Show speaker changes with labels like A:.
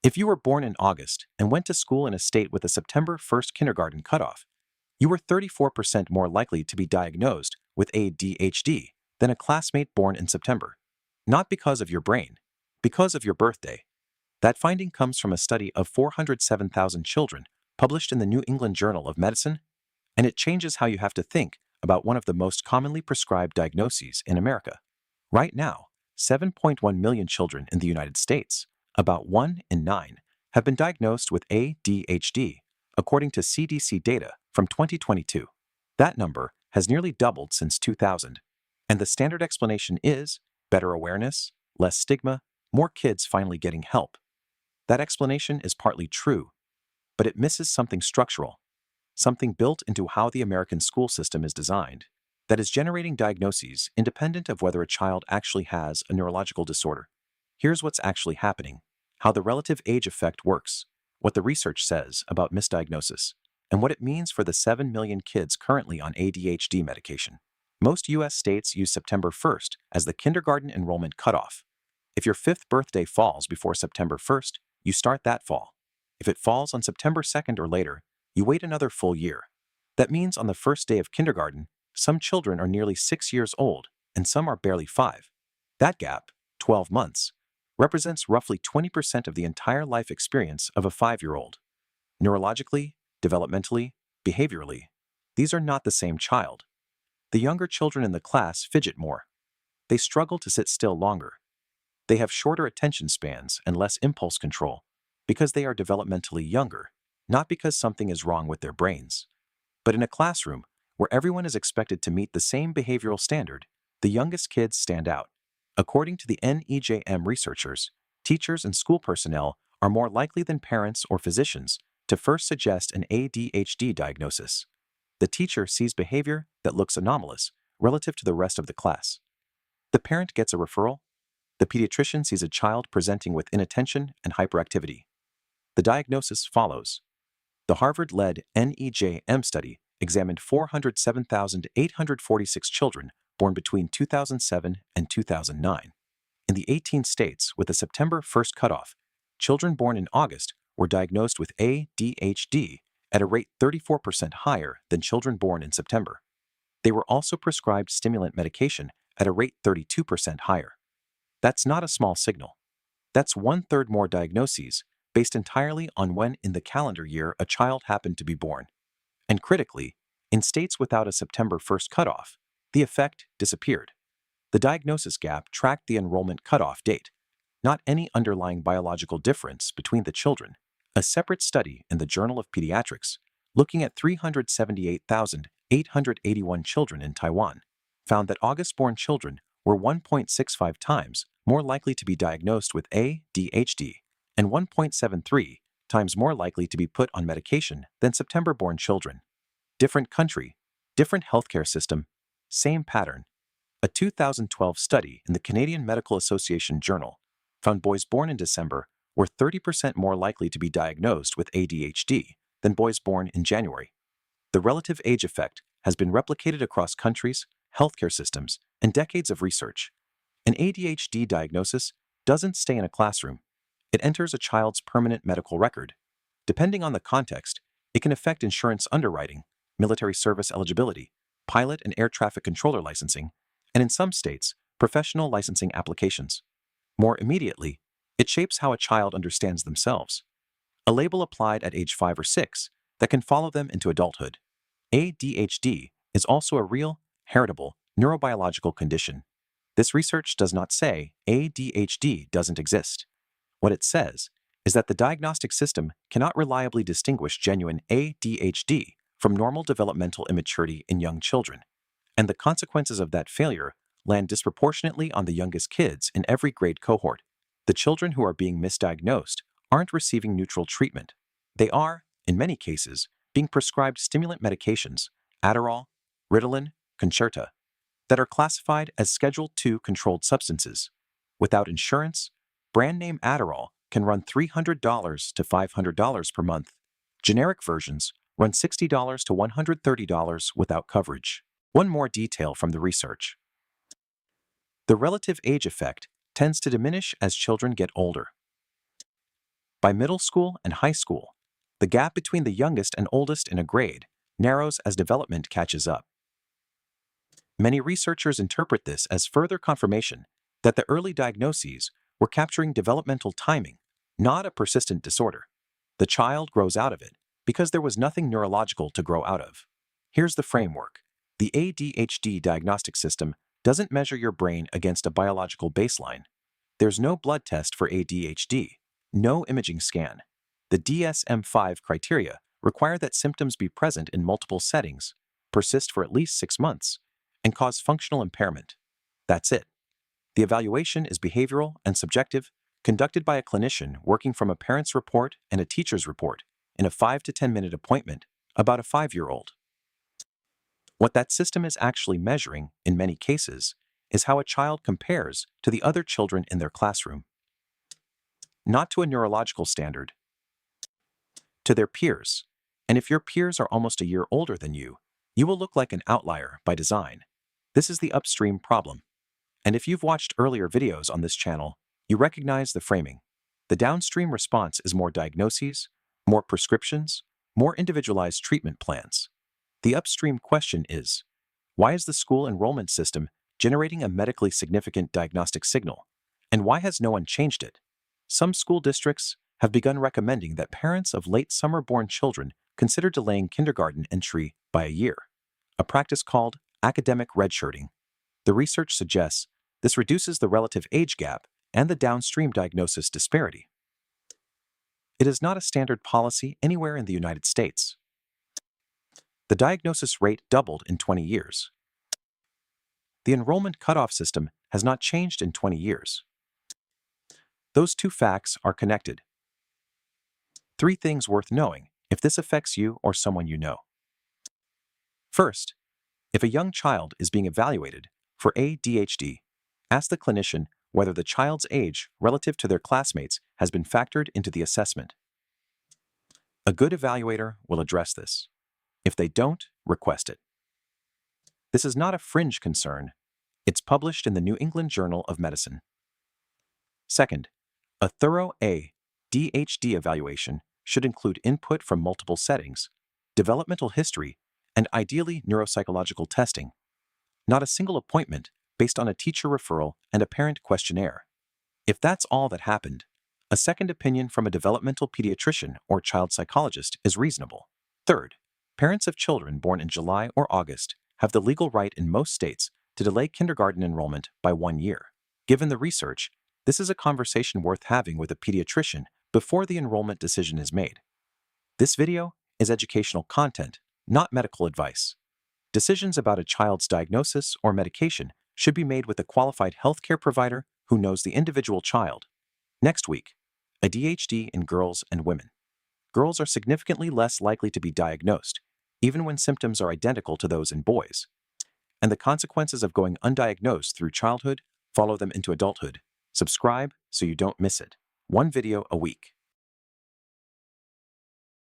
A: If you were born in August and went to school in a state with a September 1st kindergarten cutoff, you were 34% more likely to be diagnosed with ADHD than a classmate born in September. Not because of your brain, because of your birthday. That finding comes from a study of 407,000 children published in the New England Journal of Medicine, and it changes how you have to think about one of the most commonly prescribed diagnoses in America. Right now, 7.1 million children in the United States, about 1 in 9, have been diagnosed with ADHD, according to CDC data from 2022. That number has nearly doubled since 2000, and the standard explanation is better awareness, less stigma, more kids finally getting help. That explanation is partly true, but it misses something structural, something built into how the American school system is designed, that is generating diagnoses independent of whether a child actually has a neurological disorder. Here's what's actually happening, how the relative age effect works, what the research says about misdiagnosis, and what it means for the 7 million kids currently on ADHD medication. Most U.S. states use September 1st as the kindergarten enrollment cutoff. If your 5th birthday falls before September 1st, you start that fall. If it falls on September 2nd or later, you wait another full year. That means on the first day of kindergarten, some children are nearly 6 years old and some are barely 5. That gap, 12 months, represents roughly 20% of the entire life experience of a 5-year-old. Neurologically, developmentally, behaviorally, these are not the same child. The younger children in the class fidget more. They struggle to sit still longer. They have shorter attention spans and less impulse control because they are developmentally younger, not because something is wrong with their brains. But in a classroom where everyone is expected to meet the same behavioral standard, the youngest kids stand out. According to the NEJM researchers, teachers and school personnel are more likely than parents or physicians to first suggest an ADHD diagnosis. The teacher sees behavior that looks anomalous relative to the rest of the class. The parent gets a referral. The pediatrician sees a child presenting with inattention and hyperactivity. The diagnosis follows. The Harvard-led NEJM study examined 407,846 children born between 2007 and 2009. In the 18 states with a September 1st cutoff, children born in August were diagnosed with ADHD at a rate 34% higher than children born in September. They were also prescribed stimulant medication at a rate 32% higher. That's not a small signal. That's 1/3 more diagnoses based entirely on when in the calendar year a child happened to be born. And critically, in states without a September 1st cutoff, the effect disappeared. The diagnosis gap tracked the enrollment cutoff date, not any underlying biological difference between the children. A separate study in the Journal of Pediatrics, looking at 378,881 children in Taiwan, found that August-born children were 1.65 times more likely to be diagnosed with ADHD and 1.73 times more likely to be put on medication than September-born children. Different country, different healthcare system, same pattern. A 2012 study in the Canadian Medical Association Journal found boys born in December were 30% more likely to be diagnosed with ADHD than boys born in January. The relative age effect has been replicated across countries, healthcare systems, and decades of research. An ADHD diagnosis doesn't stay in a classroom. It enters a child's permanent medical record. Depending on the context, it can affect insurance underwriting, military service eligibility, pilot and air traffic controller licensing, and in some states, professional licensing applications. More immediately, it shapes how a child understands themselves. A label applied at age 5 or 6 that can follow them into adulthood. ADHD is also a real, heritable, neurobiological condition. This research does not say ADHD doesn't exist. What it says is that the diagnostic system cannot reliably distinguish genuine ADHD from normal developmental immaturity in young children, and the consequences of that failure land disproportionately on the youngest kids in every grade cohort. The children who are being misdiagnosed aren't receiving neutral treatment. They are, in many cases, being prescribed stimulant medications, Adderall, Ritalin, Concerta, that are classified as Schedule II controlled substances. Without insurance, brand name Adderall can run $300 to $500 per month. Generic versions run $60 to $130 without coverage. One more detail from the research. The relative age effect tends to diminish as children get older. By middle school and high school, the gap between the youngest and oldest in a grade narrows as development catches up. Many researchers interpret this as further confirmation that the early diagnoses were capturing developmental timing, not a persistent disorder. The child grows out of it because there was nothing neurological to grow out of. Here's the framework. The ADHD diagnostic system doesn't measure your brain against a biological baseline. There's no blood test for ADHD, no imaging scan. The DSM-5 criteria require that symptoms be present in multiple settings, persist for at least 6 months, and cause functional impairment. That's it. The evaluation is behavioral and subjective, conducted by a clinician working from a parent's report and a teacher's report in a 5 to 10-minute appointment about a 5-year-old. What that system is actually measuring, in many cases, is how a child compares to the other children in their classroom. Not to a neurological standard, to their peers. And if your peers are almost a year older than you will look like an outlier by design. This is the upstream problem. And if you've watched earlier videos on this channel, you recognize the framing. The downstream response is more diagnoses, more prescriptions, more individualized treatment plans. The upstream question is, why is the school enrollment system generating a medically significant diagnostic signal? And why has no one changed it? Some school districts have begun recommending that parents of late summer-born children consider delaying kindergarten entry by a year, a practice called academic redshirting. The research suggests this reduces the relative age gap and the downstream diagnosis disparity. It is not a standard policy anywhere in the United States. The diagnosis rate doubled in 20 years. The enrollment cutoff system has not changed in 20 years. Those two facts are connected. 3 things worth knowing if this affects you or someone you know. First, if a young child is being evaluated for ADHD, ask the clinician whether the child's age relative to their classmates has been factored into the assessment. A good evaluator will address this. If they don't, request it. This is not a fringe concern. It's published in the New England Journal of Medicine. Second, a thorough ADHD evaluation should include input from multiple settings, developmental history, and ideally neuropsychological testing. Not a single appointment based on a teacher referral and a parent questionnaire. If that's all that happened, a second opinion from a developmental pediatrician or child psychologist is reasonable. Third, parents of children born in July or August have the legal right in most states to delay kindergarten enrollment by 1 year. Given the research, this is a conversation worth having with a pediatrician before the enrollment decision is made. This video is educational content, not medical advice. Decisions about a child's diagnosis or medication should be made with a qualified healthcare provider who knows the individual child. Next week, ADHD in girls and women. Girls are significantly less likely to be diagnosed, even when symptoms are identical to those in boys. And the consequences of going undiagnosed through childhood follow them into adulthood. Subscribe so you don't miss it. 1 video a week.